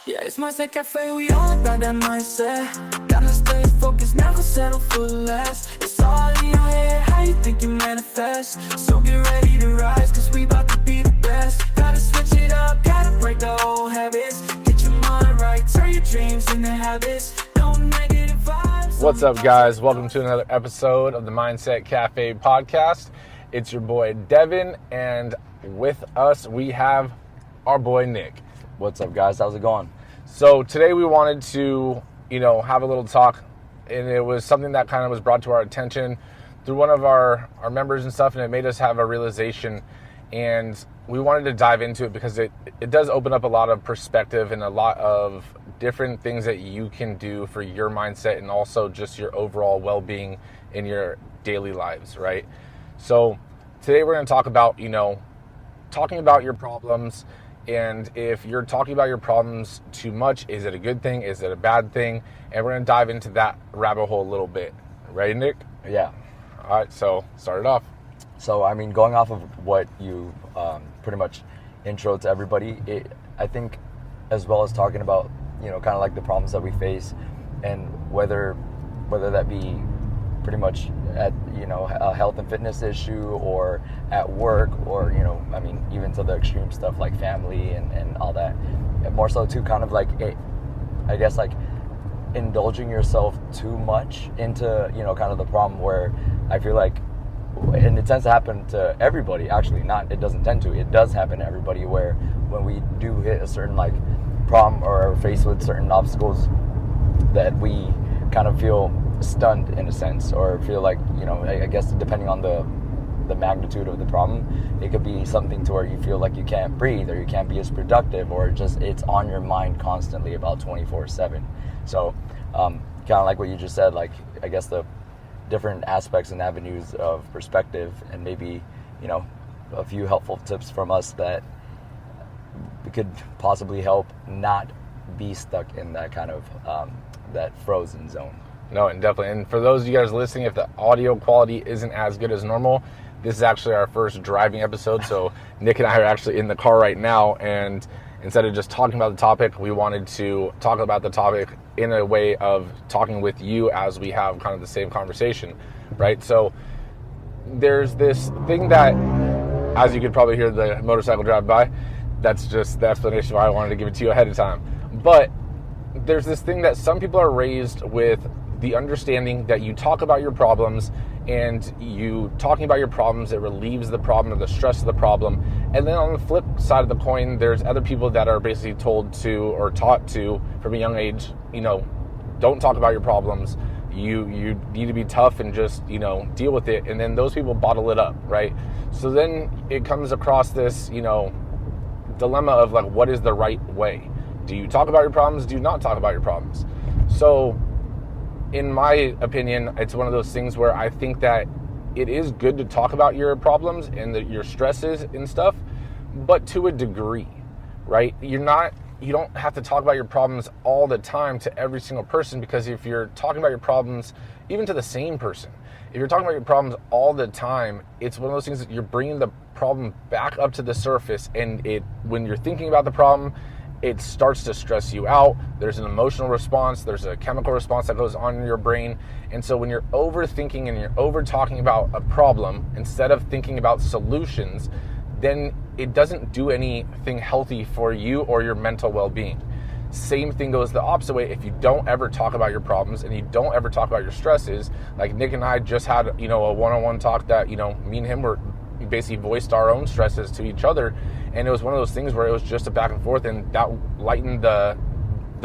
Yeah, it's mindset cafe, we all about that mindset. Gotta stay focused, never settle for less. It's all in your head, how you think you manifest. So get ready to rise, cause we about to be the best. Gotta switch it up, gotta break the old habits. Get your mind right, turn your dreams into habits. No negative vibes. What's up, guys? Welcome to another episode of the Mindset Cafe podcast. It's your boy Devin, and with us we have our boy Nick. What's up, guys? How's it going? So today we wanted to, have a little talk, and it was something that kind of was brought to our attention through one of our members and stuff, and it made us have a realization, and we wanted to dive into it because it does open up a lot of perspective and a lot of different things that you can do for your mindset and also just your overall well-being in your daily lives, right? So today we're going to talk about, talking about your problems. And if you're talking about your problems too much, is it a good thing? Is it a bad thing? And we're going to dive into that rabbit hole a little bit. Ready, Nick? Yeah. All right, so start it off. So, going off of what you pretty much intro to everybody, I think as well as talking about, kind of like the problems that we face and whether that be pretty much at, a health and fitness issue or at work or, even to the extreme stuff like family and all that. And more so too, kind of like, indulging yourself too much into, kind of the problem where I feel like, and it tends to happen to everybody, actually, it doesn't tend to, it does happen to everybody where when we do hit a certain like problem or are faced with certain obstacles that we kind of feel stunned in a sense, or feel like, I guess depending on the magnitude of the problem, it could be something to where you feel like you can't breathe or you can't be as productive, or just it's on your mind constantly about 24/7. So kind of like what you just said, like I guess the different aspects and avenues of perspective, and maybe a few helpful tips from us that could possibly help not be stuck in that kind of that frozen zone. No, and definitely. And for those of you guys listening, if the audio quality isn't as good as normal, this is actually our first driving episode. So Nick and I are actually in the car right now, and instead of just talking about the topic, we wanted to talk about the topic in a way of talking with you as we have kind of the same conversation, right? So there's this thing that, as you could probably hear the motorcycle drive by, that's just the explanation why I wanted to give it to you ahead of time. But there's this thing that some people are raised with, the understanding that you talk about your problems, and you talking about your problems, it relieves the problem or the stress of the problem. And then on the flip side of the coin, there's other people that are basically told to or taught to from a young age, don't talk about your problems. You need to be tough and just, deal with it. And then those people bottle it up, right? So then it comes across this, dilemma of like, what is the right way? Do you talk about your problems? Do you not talk about your problems? So in my opinion, it's one of those things where I think that it is good to talk about your problems and your stresses and stuff, but to a degree, right? You don't have to talk about your problems all the time to every single person, because if you're talking about your problems, even to the same person, if you're talking about your problems all the time, it's one of those things that you're bringing the problem back up to the surface, and when you're thinking about the problem, it starts to stress you out. There's an emotional response, there's a chemical response that goes on in your brain. And so when you're overthinking and you're over talking about a problem instead of thinking about solutions, then it doesn't do anything healthy for you or your mental well-being. Same thing goes the opposite way. If you don't ever talk about your problems and you don't ever talk about your stresses, like Nick and I just had, a one-on-one talk that, me and him we basically voiced our own stresses to each other. And it was one of those things where it was just a back and forth, and that lightened the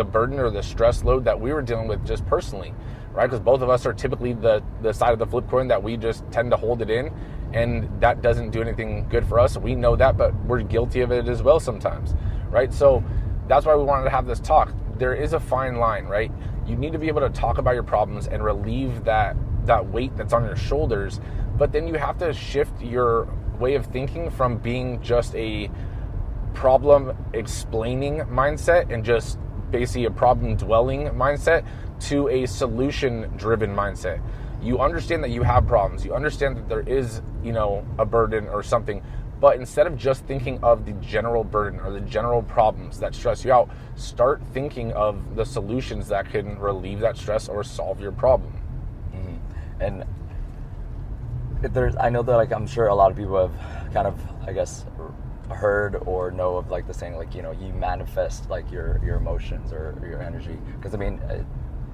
burden or the stress load that we were dealing with just personally, right? Because both of us are typically the side of the flip coin that we just tend to hold it in, and that doesn't do anything good for us. We know that, but we're guilty of it as well sometimes, right? So that's why we wanted to have this talk. There is a fine line, right? You need to be able to talk about your problems and relieve that weight that's on your shoulders, but then you have to shift your way of thinking from being just a problem explaining mindset and just basically a problem dwelling mindset to a solution driven mindset. You understand that you have problems. You understand that there is, a burden or something, But instead of just thinking of the general burden or the general problems that stress you out, start thinking of the solutions that can relieve that stress or solve your problem. And I know that, like, I'm sure a lot of people have kind of, I guess, heard or know of, like, the saying, like, you know, you manifest, like, your emotions or your energy. Because, I mean,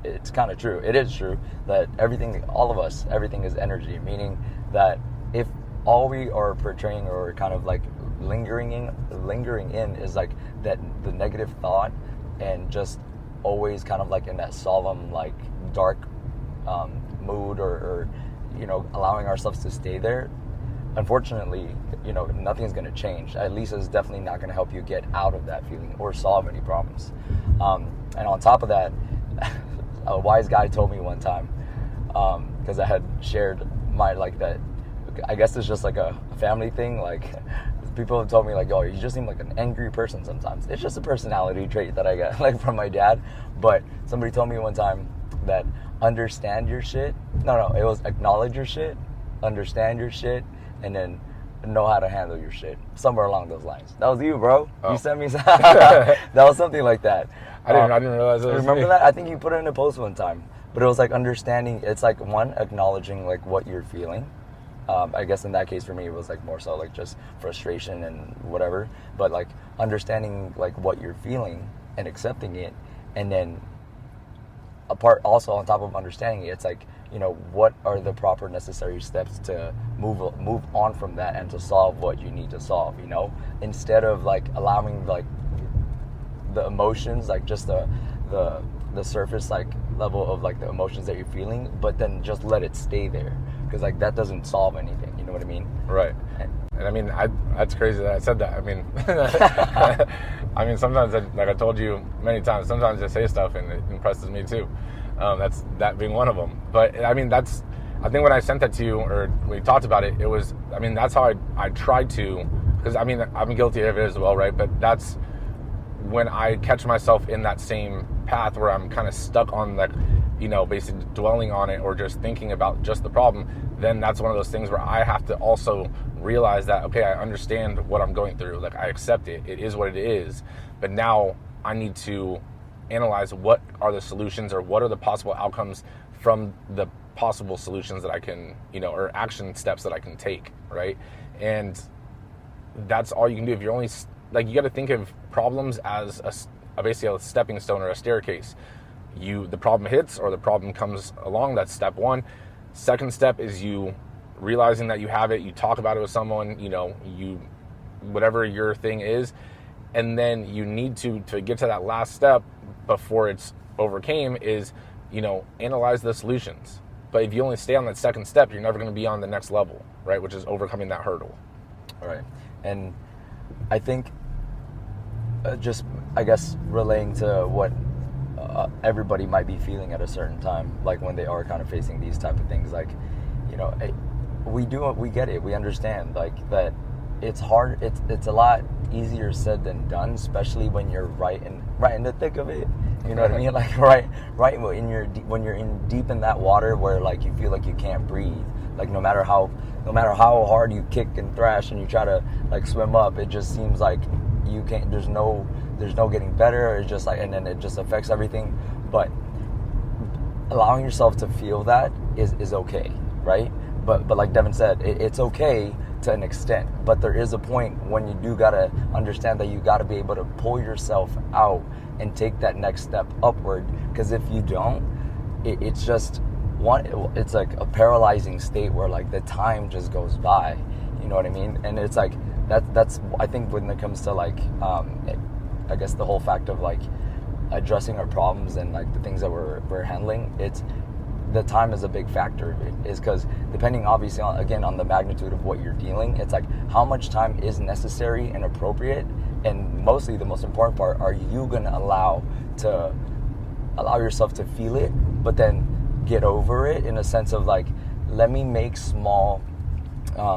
it's kind of true. It is true that all of us, everything is energy, meaning that if all we are portraying or kind of, like, lingering in is, like, that the negative thought and just always kind of, like, in that solemn, like, dark mood or you know, allowing ourselves to stay there, unfortunately, you know, nothing's going to change. At least it's definitely not going to help you get out of that feeling or solve any problems. And on top of that, a wise guy told me one time, because I had shared my, like, that, I guess it's just like a family thing, like, people have told me, like, oh, you just seem like an angry person sometimes. It's just a personality trait that I got, like, from my dad. But somebody told me one time that understand your shit. No, it was acknowledge your shit, understand your shit, and then know how to handle your shit. Somewhere along those lines. That was you, bro. Oh. You sent me some. That was something like that. I didn't realize that. Remember that? I think you put it in a post one time. But it was like understanding. It's like, one, acknowledging, like, what you're feeling. I guess in that case for me it was, like, more so, like, just frustration and whatever. But, like, understanding, like, what you're feeling and accepting it, and then also on top of understanding it, it's like, you know, what are the proper necessary steps to move on from that and to solve what you need to solve, you know, instead of, like, allowing, like, the emotions, like, just the surface, like, level of, like, the emotions that you're feeling, but then just let it stay there, because, like, that doesn't solve anything, you know what I mean? Right. And I mean, that's crazy that I said that. I mean, I mean, sometimes, like I told you many times, sometimes I say stuff and it impresses me too. That's that being one of them. But I mean, I think when I sent that to you, or we talked about it, it was, I mean, that's how I tried to, because I mean, I'm guilty of it as well, right? But that's when I catch myself in that same path where I'm kind of stuck on, like, you know, basically dwelling on it or just thinking about just the problem, then that's one of those things where I have to also realize that, okay, I understand what I'm going through. Like, I accept it. It is what it is. But now I need to analyze what are the solutions or what are the possible outcomes from the possible solutions that I can, you know, or action steps that I can take, right? And that's all you can do. If you're only, like, you got to think of problems as basically a stepping stone or a staircase. The problem hits or the problem comes along, that's step one. Second step is you realizing that you have it, you talk about it with someone, you know, whatever your thing is, and then you need to get to that last step before it's overcame is, you know, analyze the solutions. But if you only stay on that second step, you're never going to be on the next level, right, which is overcoming that hurdle. All right. And I think just, I guess, relaying to what everybody might be feeling at a certain time, like when they are kind of facing these type of things, like, you know, we get it, we understand, like, that it's hard, it's a lot easier said than done, especially when you're right in the thick of it, you know what I mean, like, right when you're in deep in that water where, like, you feel like you can't breathe, like, no matter how hard you kick and thrash and you try to, like, swim up, it just seems like you can't, there's no getting better. It's just like, and then it just affects everything. But allowing yourself to feel that is okay, right? But like Devin said, it's okay to an extent. But there is a point when you do gotta understand that you gotta be able to pull yourself out and take that next step upward. Because if you don't, it's just it's like a paralyzing state where, like, the time just goes by. You know what I mean? And it's like that's I think when it comes to, like, I guess the whole fact of, like, addressing our problems and, like, the things that we're handling, it's the time is a big factor of it, is because depending obviously on the magnitude of what you're dealing, it's like how much time is necessary and appropriate, and mostly the most important part, are you gonna allow yourself to feel it, but then get over it in a sense of, like, let me make small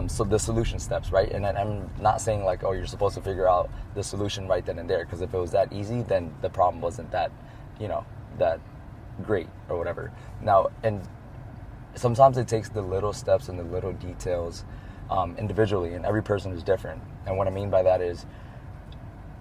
so the solution steps, right? And I'm not saying, like, oh, you're supposed to figure out the solution right then and there, because if it was that easy, then the problem wasn't that, you know, that great or whatever. Now, and sometimes it takes the little steps and the little details individually, and every person is different. And what I mean by that is,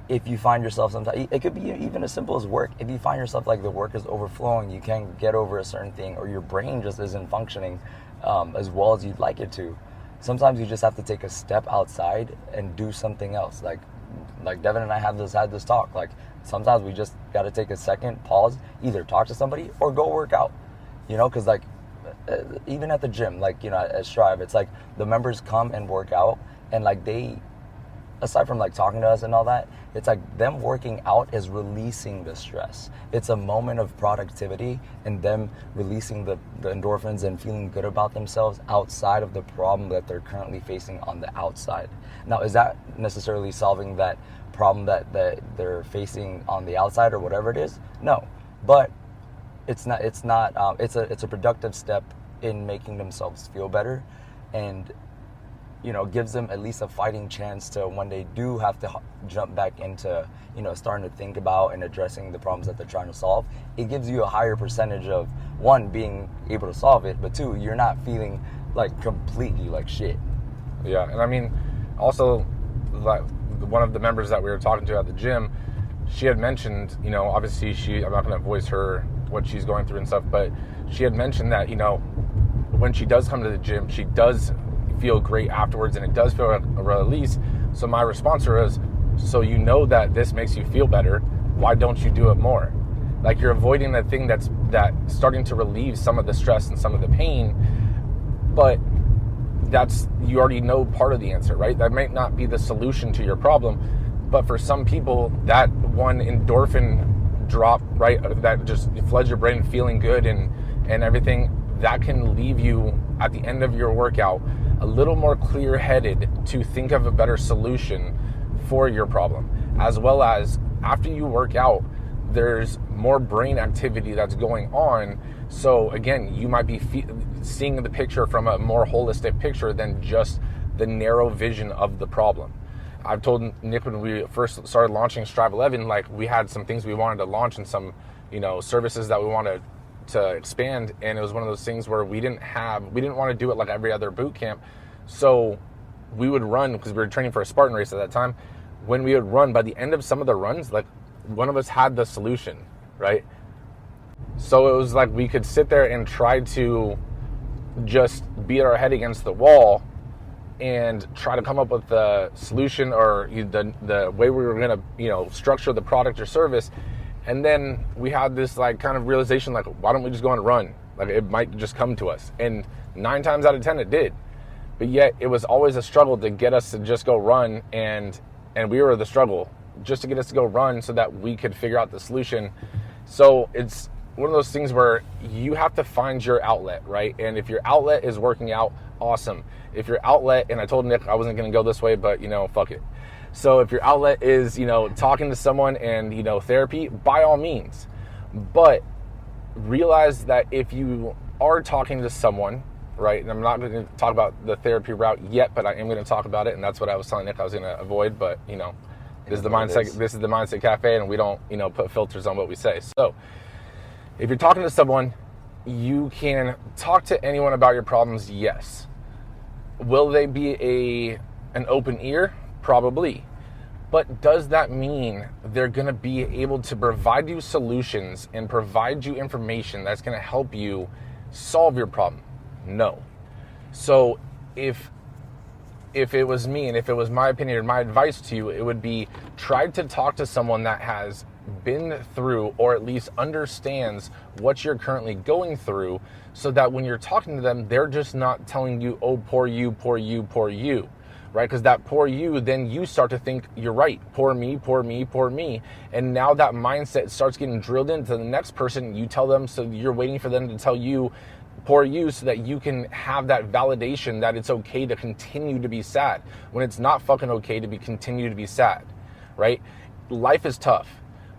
if you find yourself sometimes, it could be even as simple as work. If you find yourself like the work is overflowing, you can't get over a certain thing, or your brain just isn't functioning as well as you'd like it to, sometimes you just have to take a step outside and do something else. Like Devin and I had this talk. Like, sometimes we just got to take a second, pause, either talk to somebody or go work out. You know, because like even at the gym, like, you know, at Strive, it's like the members come and work out, and like they, aside from like talking to us and all that, it's like them working out is releasing the stress. It's a moment of productivity and them releasing the endorphins and feeling good about themselves outside of the problem that they're currently facing on the outside. Now, is that necessarily solving that problem that they're facing on the outside or whatever it is? No, but it's a productive step in making themselves feel better, and you know, gives them at least a fighting chance to, when they do have to jump back into, you know, starting to think about and addressing the problems that they're trying to solve, it gives you a higher percentage of, one, being able to solve it, but two, you're not feeling like completely like shit. Yeah, and I mean, also, like, one of the members that we were talking to at the gym, she had mentioned, you know, obviously I'm not going to voice her, what she's going through and stuff, but she had mentioned that, you know, when she does come to the gym, she does feel great afterwards, and it does feel like a release. So my response to her is, so you know that this makes you feel better, why don't you do it more? Like, you're avoiding the thing that's starting to relieve some of the stress and some of the pain, but you already know part of the answer, right? That might not be the solution to your problem, but for some people, that one endorphin drop, right, that just floods your brain feeling good and everything, that can leave you at the end of your workout a little more clear-headed to think of a better solution for your problem. As well as, after you work out, there's more brain activity that's going on. So again, you might be seeing the picture from a more holistic picture than just the narrow vision of the problem. I've told Nick when we first started launching Strive 11, like, we had some things we wanted to launch and some, you know, services that we wanted to expand, and it was one of those things where we didn't want to do it like every other boot camp. So we would run, because we were training for a Spartan race at that time. When we would run, by the end of some of the runs, like, one of us had the solution, right? So it was like we could sit there and try to just beat our head against the wall and try to come up with the solution or the way we were going to, you know, structure the product or service. And then we had this like kind of realization, like, why don't we just go on a run? Like, it might just come to us. And 9 times out of 10 it did. But yet it was always a struggle to get us to just go run, and we were the struggle just to get us to go run so that we could figure out the solution. So it's one of those things where you have to find your outlet, right? And if your outlet is working out, awesome. If your outlet, and I told Nick I wasn't going to go this way, but, you know, fuck it. So if your outlet is, you know, talking to someone and, you know, therapy, by all means. But realize that if you are talking to someone, right, and I'm not going to talk about the therapy route yet, but I am going to talk about it, and that's what I was telling Nick I was going to avoid. But, you know, this is the Mindset Cafe, and we don't, you know, put filters on what we say. So if you're talking to someone, you can talk to anyone about your problems, yes. Will they be an open ear? Probably. But does that mean they're going to be able to provide you solutions and provide you information that's going to help you solve your problem? No. So if it was me, and if it was my opinion or my advice to you, it would be, try to talk to someone that has been through, or at least understands what you're currently going through, so that when you're talking to them, they're just not telling you, oh, poor you, poor you, poor you, right? Because that poor you, then you start to think, you're right, poor me, poor me, poor me. And now that mindset starts getting drilled into the next person. You tell them, so you're waiting for them to tell you, poor you, so that you can have that validation that it's okay to continue to be sad, when it's not fucking okay to continue to be sad, right? Life is tough.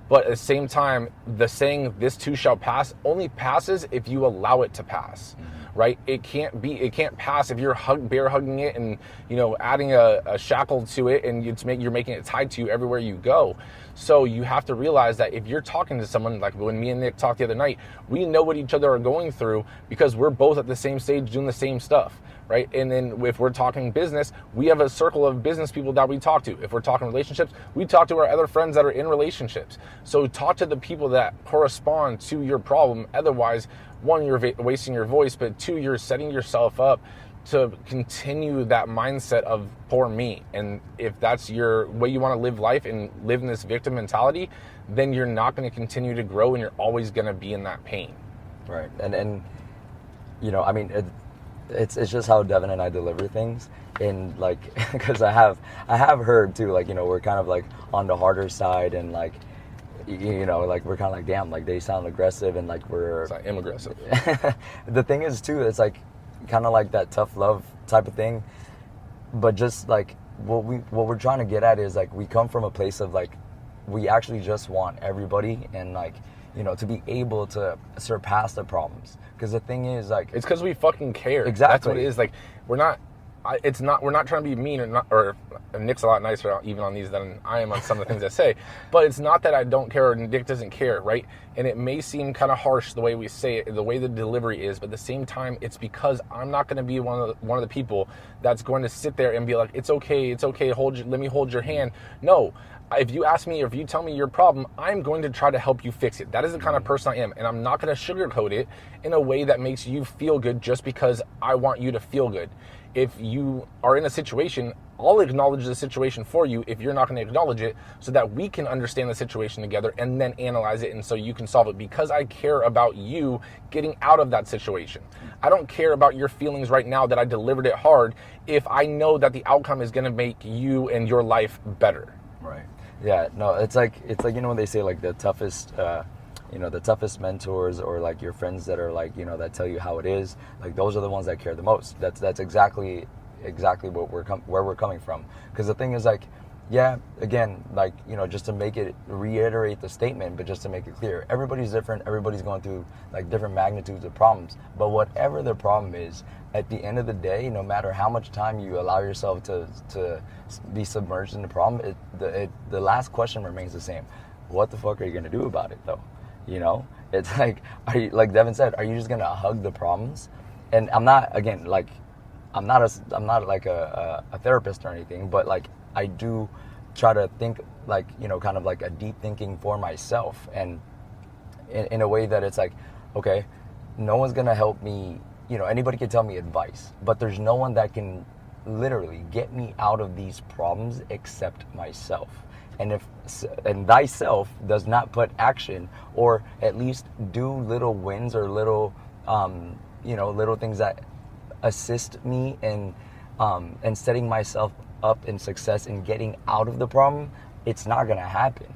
But at the same time, the saying, this too shall pass, only passes if you allow it to pass, right? It can't pass if you're bear hugging it and, you know, adding a shackle to it, and you're making it tied to you everywhere you go. So you have to realize that if you're talking to someone, like when me and Nick talked the other night, we know what each other are going through because we're both at the same stage doing the same stuff. right? And then if we're talking business, we have a circle of business people that we talk to. If we're talking relationships, we talk to our other friends that are in relationships. So talk to the people that correspond to your problem. Otherwise, one, you're wasting your voice, but two, you're setting yourself up to continue that mindset of poor me. And if that's your way you want to live life and live in this victim mentality, then you're not going to continue to grow and you're always going to be in that pain. Right. And you know, I mean, it's just how Devin and I deliver things. And like, because I have heard too, like, you know, we're kind of like on the harder side, and like, you know, like we're kind of like, damn, like they sound aggressive, and like I am aggressive. The thing is too, it's like kind of like that tough love type of thing. But just like what we're trying to get at is like, we come from a place of like, we actually just want everybody, and like, you know, to be able to surpass the problems. Because the thing is, like, it's because we fucking care. Exactly. That's what it is. Like, we're not trying to be mean, or Nick's a lot nicer even on these than I am on some of the things I say. But it's not that I don't care or Nick doesn't care, right? And it may seem kind of harsh the way we say it, the way the delivery is, but at the same time, it's because I'm not going to be one of the people that's going to sit there and be like, it's okay, let me hold your hand. No. If you ask me, or if you tell me your problem, I'm going to try to help you fix it. That is the kind of person I am. And I'm not going to sugarcoat it in a way that makes you feel good just because I want you to feel good. If you are in a situation, I'll acknowledge the situation for you if you're not going to acknowledge it, so that we can understand the situation together and then analyze it, and so you can solve it, because I care about you getting out of that situation. I don't care about your feelings right now that I delivered it hard if I know that the outcome is going to make you and your life better. Right. Yeah, no, it's like, you know, when they say like the toughest mentors, or like your friends that are like, you know, that tell you how it is, like those are the ones that care the most. That's exactly what where we're coming from. Because the thing is, like, yeah, again, like, you know, just to reiterate the statement, but just to make it clear, everybody's different. Everybody's going through like different magnitudes of problems. But whatever the problem is, at the end of the day, no matter how much time you allow yourself to be submerged in the problem, the last question remains the same. What the fuck are you going to do about it, though? You know, it's like, like Devin said, are you just going to hug the problems? And I'm not like a therapist or anything, but like, I do try to think like, you know, kind of like a deep thinking for myself, and in a way that it's like, okay, no one's going to help me. You know, anybody can tell me advice, but there's no one that can literally get me out of these problems except myself. And thyself does not put action, or at least do little wins, or little, you know, little things that assist me in setting myself up in success in getting out of the problem, it's not gonna happen.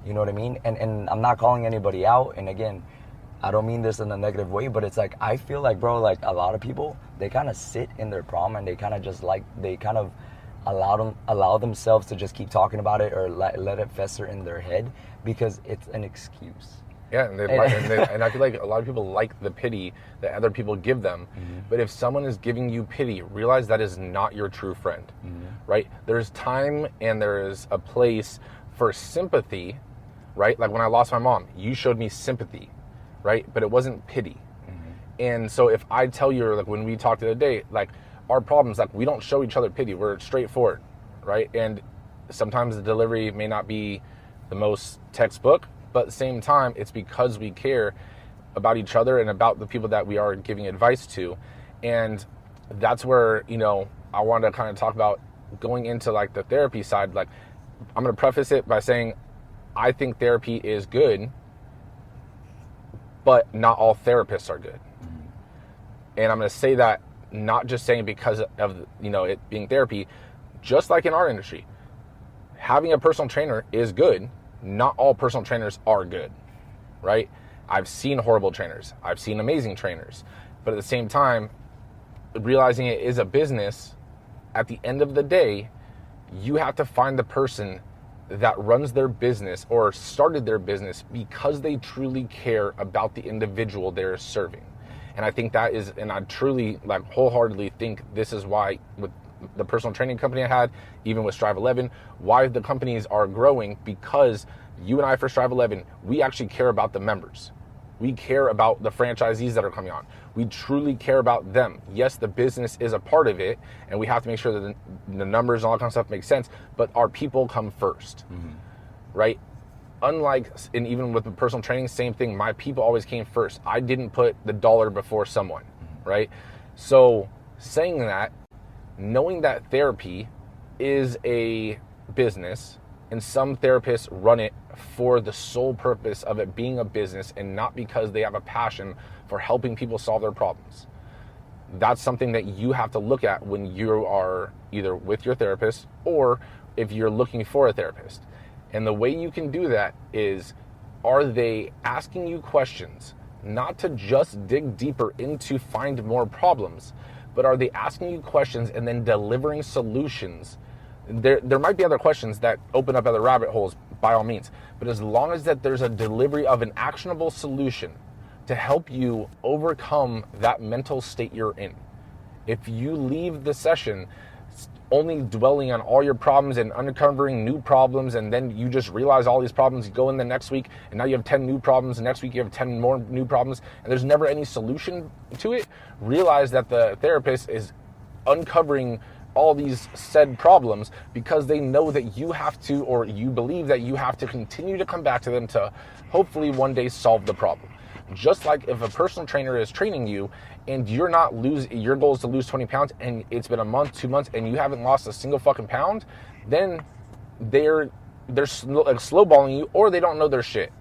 You know what I mean? And I'm not calling anybody out. And again, I don't mean this in a negative way, but it's like, I feel like, bro, like a lot of people, they kind of sit in their problem, and they kind of just like, they kind of allow themselves to just keep talking about it, or let it fester in their head, because it's an excuse. Yeah, and I feel like a lot of people like the pity that other people give them. Mm-hmm. But if someone is giving you pity, realize that is not your true friend, mm-hmm. right? There's time and there is a place for sympathy, right? Like when I lost my mom, you showed me sympathy, right? But it wasn't pity. Mm-hmm. And so if I tell you, like when we talked the other day, like our problems, like we don't show each other pity. We're straightforward, right? And sometimes the delivery may not be the most textbook, but at the same time, it's because we care about each other and about the people that we are giving advice to. And that's where, you know, I want to kind of talk about going into like the therapy side. Like, I'm going to preface it by saying I think therapy is good, but not all therapists are good. Mm-hmm. And I'm going to say that not just saying because of, you know, it being therapy, just like in our industry, having a personal trainer is good. Not all personal trainers are good, right? I've seen horrible trainers. I've seen amazing trainers. But at the same time, realizing it is a business, at the end of the day, you have to find the person that runs their business or started their business because they truly care about the individual they're serving. And I think that is, and I truly, like, wholeheartedly think this is why with the personal training company I had, even with Strive 11, why the companies are growing, because you and I for Strive 11, we actually care about the members. We care about the franchisees that are coming on. We truly care about them. Yes, the business is a part of it, and we have to make sure that the numbers and all that kind of stuff make sense, but our people come first, right? Unlike, and even with the personal training, same thing, my people always came first. I didn't put the dollar before someone, right? So saying that, knowing that therapy is a business, and some therapists run it for the sole purpose of it being a business and not because they have a passion for helping people solve their problems. That's something that you have to look at when you are either with your therapist or if you're looking for a therapist. And the way you can do that is, are they asking you questions, not to just dig deeper into find more problems, but are they asking you questions and then delivering solutions? There might be other questions that open up other rabbit holes, by all means, but as long as that there's a delivery of an actionable solution to help you overcome that mental state you're in. If you leave the session only dwelling on all your problems and uncovering new problems, and then you just realize all these problems, you go in the next week and now you have 10 new problems, and next week you have 10 more new problems, and there's never any solution to it, realize that the therapist is uncovering all these said problems because they know that you have to, or you believe that you have to continue to come back to them to hopefully one day solve the problem. Just like if a personal trainer is training you and you're not your goal is to lose 20 pounds and it's been a month, 2 months, and you haven't lost a single fucking pound, then they're slowballing you, or they don't know their shit.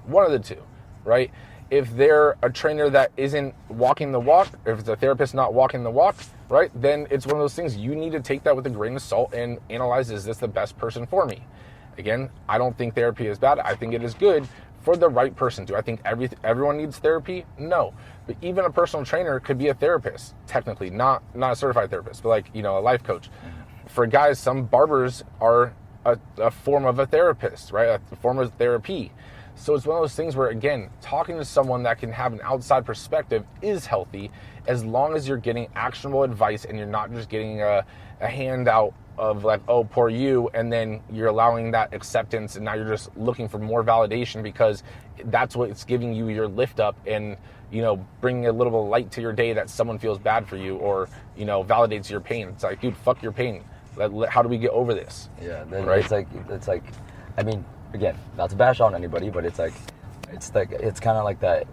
One of the two, right? If they're a trainer that isn't walking the walk, if it's a therapist not walking the walk, right, then it's one of those things you need to take that with a grain of salt and analyze, is this the best person for me? Again, I don't think therapy is bad. I think it is good for the right person. Do I think everyone needs therapy? No. But even a personal trainer could be a therapist, technically, not a certified therapist, but like, a life coach. For guys, some barbers are a form of a therapist, right? A form of therapy. So it's one of those things where, again, talking to someone that can have an outside perspective is healthy, as long as you're getting actionable advice and you're not just getting a handout of like, oh, poor you, and then you're allowing that acceptance, and now you're just looking for more validation because that's what it's giving you your lift up and, bringing a little bit of light to your day that someone feels bad for you or, validates your pain. It's like, dude, fuck your pain. How do we get over this? Yeah, right? It's like, I mean, again, not to bash on anybody, but it's kind of like that.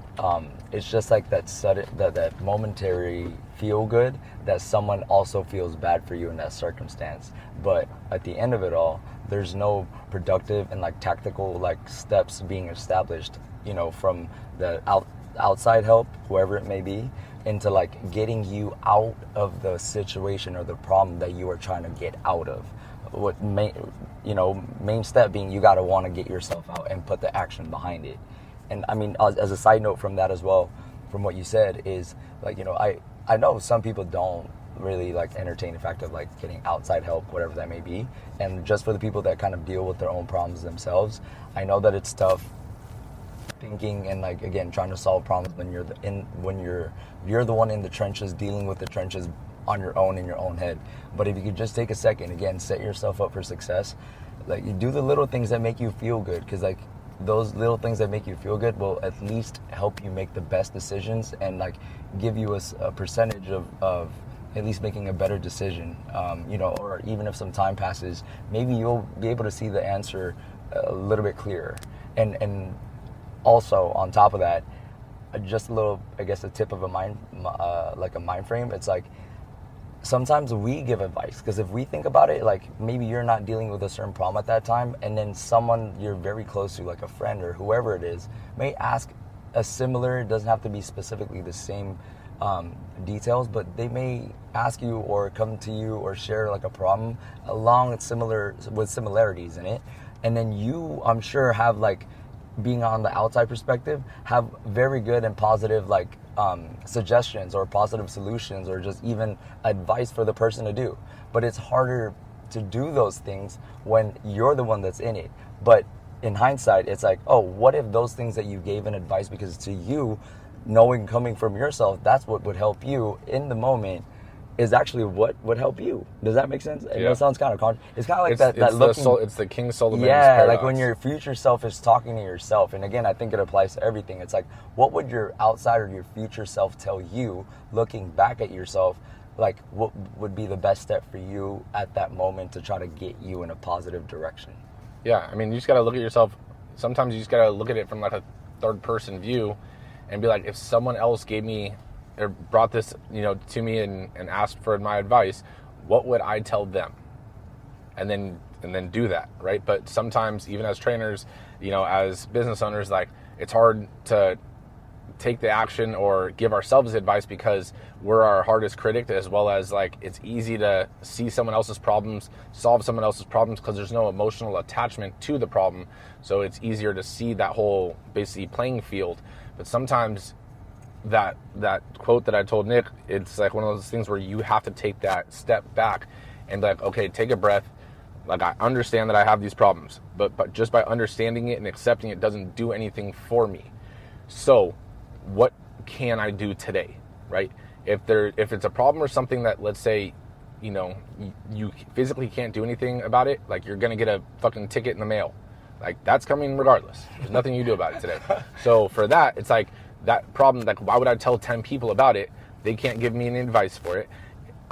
It's just like that sudden, that momentary feel good that someone also feels bad for you in that circumstance. But at the end of it all, there's no productive and like tactical like steps being established, from the outside help, whoever it may be, into like getting you out of the situation or the problem that you are trying to get out of. What main step being, you got to want to get yourself out and put the action behind it. And I mean, as a side note from that as well, from what you said, is like, I know some people don't really like entertain the fact of like getting outside help, whatever that may be. And just for the people that kind of deal with their own problems themselves, I know that it's tough thinking and like, again, trying to solve problems when you're the one in the trenches, dealing with the trenches on your own in your own head. But if you could just take a second, again, set yourself up for success, like you do the little things that make you feel good, because like those little things that make you feel good will at least help you make the best decisions and like give you a percentage of at least making a better decision, or even if some time passes, maybe you'll be able to see the answer a little bit clearer. And also on top of that, just a little, I guess, a tip of a mind frame. It's like, sometimes we give advice, because if we think about it, like maybe you're not dealing with a certain problem at that time, and then someone you're very close to, like a friend or whoever it is, may ask a similar, it doesn't have to be specifically the same details, but they may ask you or come to you or share like a problem with similarities in it. And then you, I'm sure, have like, being on the outside perspective, have very good and positive like suggestions or positive solutions or just even advice for the person to do. But it's harder to do those things when you're the one that's in it. But in hindsight, it's like, oh, what if those things that you gave in advice, because to you, knowing coming from yourself, that's what would help you in the moment, is actually what would help you. Does that make sense? I know Yeah. it sounds kind of it's kind of like It's, that it's looking. it's the King Solomon's Yeah, paradox. like when your future self is talking to yourself, and again, I think it applies to everything. It's like, what would your outside or your future self tell you, looking back at yourself? Like, what would be the best step for you at that moment to try to get you in a positive direction? Yeah, I mean, you just got to look at yourself. Sometimes you just got to look at it from like a third person view and be like, if someone else gave me or brought this, to me and asked for my advice, what would I tell them? And then do that, right? But sometimes even as trainers, as business owners, like it's hard to take the action or give ourselves advice because we're our hardest critic, as well as like it's easy to see someone else's problems, solve someone else's problems because there's no emotional attachment to the problem. So it's easier to see that whole basically playing field. But sometimes that quote that I told Nick, it's like one of those things where you have to take that step back and like, okay, take a breath. Like, I understand that I have these problems, but just by understanding it and accepting it doesn't do anything for me. So what can I do today, right? If it's a problem or something that, let's say, you physically can't do anything about it, like you're going to get a fucking ticket in the mail. Like, that's coming regardless. There's nothing you do about it today. So for that, it's like that problem, like, why would I tell 10 people about it? They can't give me any advice for it.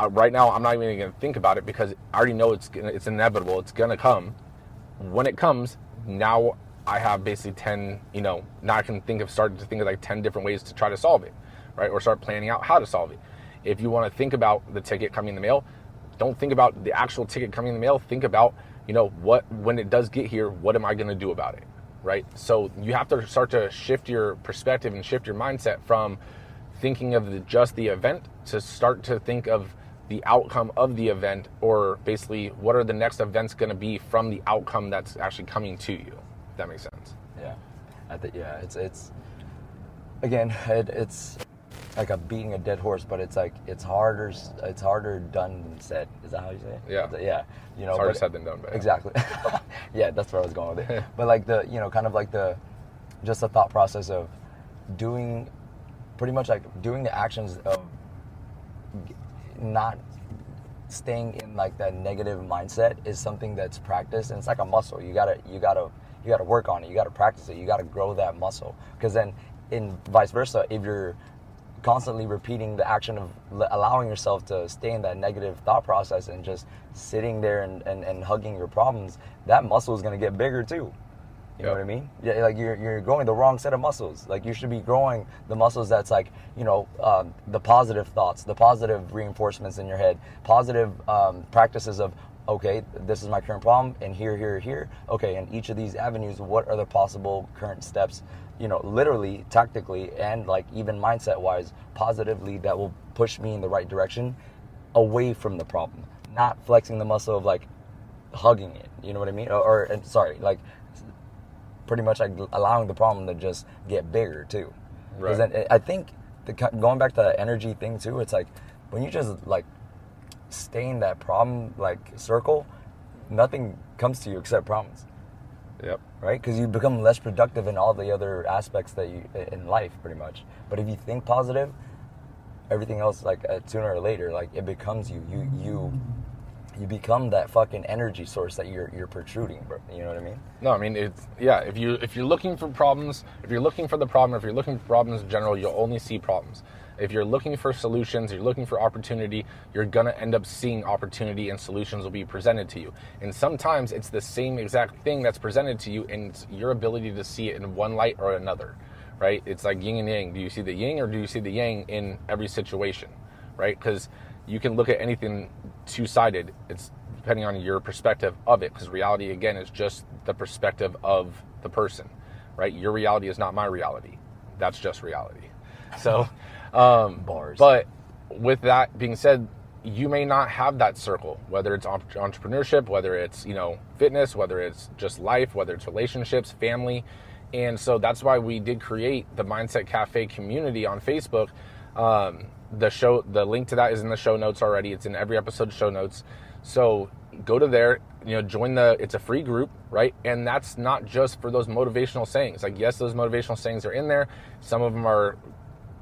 Right now, I'm not even going to think about it because I already know it's inevitable. It's going to come. When it comes, now I have basically 10, now I can start to think of like 10 different ways to try to solve it, right? Or start planning out how to solve it. If you want to think about the ticket coming in the mail, don't think about the actual ticket coming in the mail. Think about, when it does get here, what am I going to do about it, right? So you have to start to shift your perspective and shift your mindset from thinking of just the event to start to think of the outcome of the event, or basically what are the next events going to be from the outcome that's actually coming to you. If that makes sense. Yeah, I think it's again, it's like beating a dead horse, but it's like it's harder done than said. Is that how you say it? Yeah. Yeah. It's harder said than done. But exactly. Yeah, that's where I was going with it. But like kind of like just the thought process of doing the actions of not staying in like that negative mindset is something that's practiced, and it's like a muscle. You gotta work on it. You gotta practice it. You gotta grow that muscle. Because then, in vice versa, if you're constantly repeating the action of allowing yourself to stay in that negative thought process and just sitting there and hugging your problems, that muscle is gonna get bigger too. You know what I mean? Yeah, like you're growing the wrong set of muscles. Like you should be growing the muscles that's like, the positive thoughts, the positive reinforcements in your head, positive practices of, okay, this is my current problem, and here. Okay, and each of these avenues, what are the possible current steps, literally, tactically, and like even mindset-wise, positively, that will push me in the right direction, away from the problem. Not flexing the muscle of like hugging it. You know what I mean? Like pretty much like allowing the problem to just get bigger too. Right. Then I think going back to the energy thing too, it's like when you just like stay in that problem like circle, nothing comes to you except problems. Yep. Right? Because you become less productive in all the other aspects that you in life, pretty much. But if you think positive, everything else, like sooner or later, like it becomes you. You become that fucking energy source that you're protruding, bro. You know what I mean? No, I mean, if you're looking for problems, if you're looking for the problem, if you're looking for problems in general, you'll only see problems. If you're looking for solutions, you're looking for opportunity, you're gonna end up seeing opportunity, and solutions will be presented to you. And sometimes it's the same exact thing that's presented to you, and it's your ability to see it in one light or another, right? It's like yin and yang. Do you see the yin or do you see the yang in every situation, right? Because you can look at anything two-sided. It's depending on your perspective of it, because reality, again, is just the perspective of the person, right? Your reality is not my reality. That's just reality. So, bars. But with that being said, you may not have that circle, whether it's entrepreneurship, whether it's, fitness, whether it's just life, whether it's relationships, family. And so that's why we did create the Mindset Cafe community on Facebook. The link to that is in the show notes already. It's in every episode show notes. So go to there, join it's a free group, right? And that's not just for those motivational sayings. Like, yes, those motivational sayings are in there. Some of them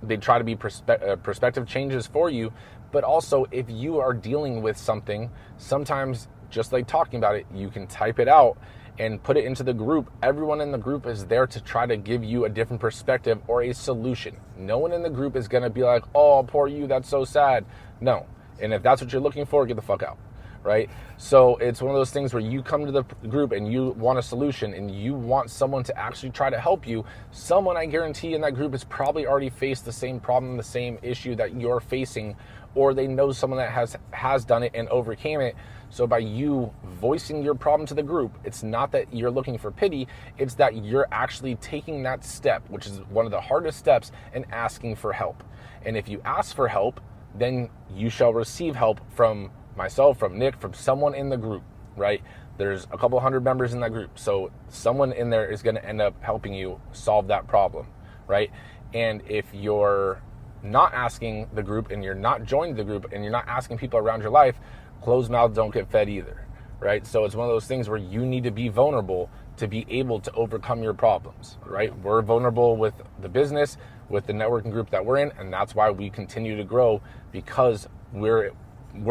they try to be perspective changes for you, But also, if you are dealing with something, sometimes just like talking about it, you can type it out and put it into the group. Everyone in the group is there to try to give you a different perspective or a solution. No one in the group is going to be like, oh, poor you, that's so sad. No. And if that's what you're looking for, get the fuck out, right? So it's one of those things where you come to the group and you want a solution and you want someone to actually try to help you. Someone, I guarantee, in that group has probably already faced the same problem, the same issue that you're facing, or they know someone that has done it and overcame it. So by you voicing your problem to the group, it's not that you're looking for pity, it's that you're actually taking that step, which is one of the hardest steps, and asking for help. And if you ask for help, then you shall receive help from myself, from Nick, from someone in the group, right? There's a couple hundred members in that group. So someone in there is going to end up helping you solve that problem, right? And if you're not asking the group and you're not joining the group and you're not asking people around your life, closed mouths don't get fed either, right? So it's one of those things where you need to be vulnerable to be able to overcome your problems, right? We're vulnerable with the business, with the networking group that we're in, and that's why we continue to grow, because we're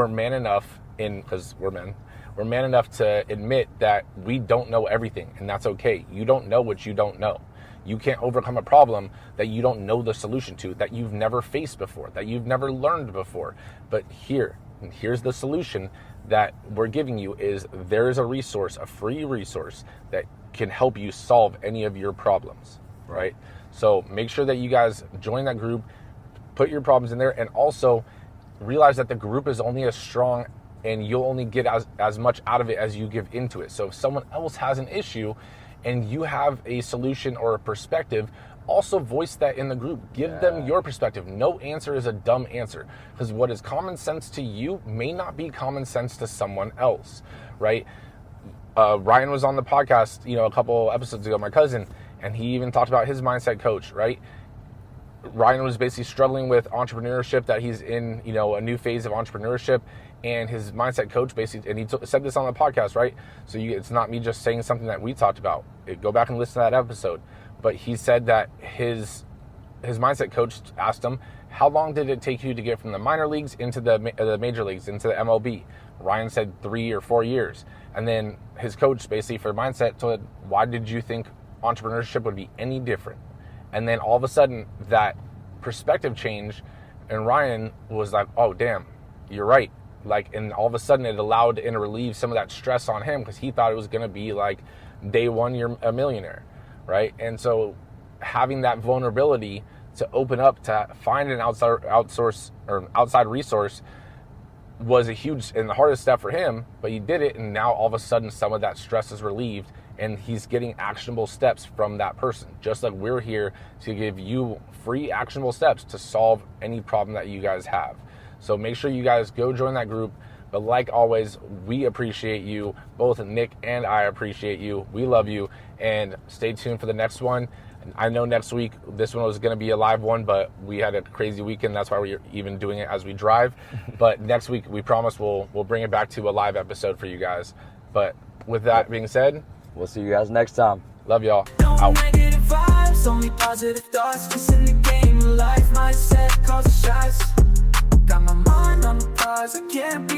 man enough because we're men. We're man enough to admit that we don't know everything, and that's okay. You don't know what you don't know. You can't overcome a problem that you don't know the solution to, that you've never faced before, that you've never learned before. But here's the solution that we're giving you is there is a resource, a free resource that can help you solve any of your problems, right? So make sure that you guys join that group, put your problems in there, and also realize that the group is only as strong and you'll only get as much out of it as you give into it. So if someone else has an issue and you have a solution or a perspective, also voice that in the group. Give them your perspective. No answer is a dumb answer, because what is common sense to you may not be common sense to someone else, right? Ryan was on the podcast, a couple episodes ago, my cousin, and he even talked about his mindset coach, right? Ryan was basically struggling with entrepreneurship, that he's in, a new phase of entrepreneurship, and his mindset coach basically, and he said this on the podcast, right? So it's not me just saying something that we talked about. Go back and listen to that episode. But he said that his mindset coach asked him, how long did it take you to get from the minor leagues into the major leagues, into the MLB? Ryan said 3 or 4 years. And then his coach, basically for mindset, told him, why did you think entrepreneurship would be any different? And then all of a sudden, that perspective changed, and Ryan was like, oh, damn, you're right. And all of a sudden, it allowed and relieved some of that stress on him, because he thought it was going to be like day one, you're a millionaire, right? And so having that vulnerability to open up, to find an outside resource was a huge and the hardest step for him, but he did it, and now all of a sudden some of that stress is relieved, and he's getting actionable steps from that person. Just like we're here to give you free actionable steps to solve any problem that you guys have. So make sure you guys go join that group. But like always, we appreciate you. Both Nick and I appreciate you. We love you. And stay tuned for the next one. I know next week, this one was going to be a live one, but we had a crazy weekend. That's why we're even doing it as we drive. But next week, we promise we'll bring it back to a live episode for you guys. But with that being said, we'll see you guys next time. Love y'all. No Out. negative vibes, only positive thoughts. Just in the game of life, mindset calls the shots. Got my mind on the prize, I can't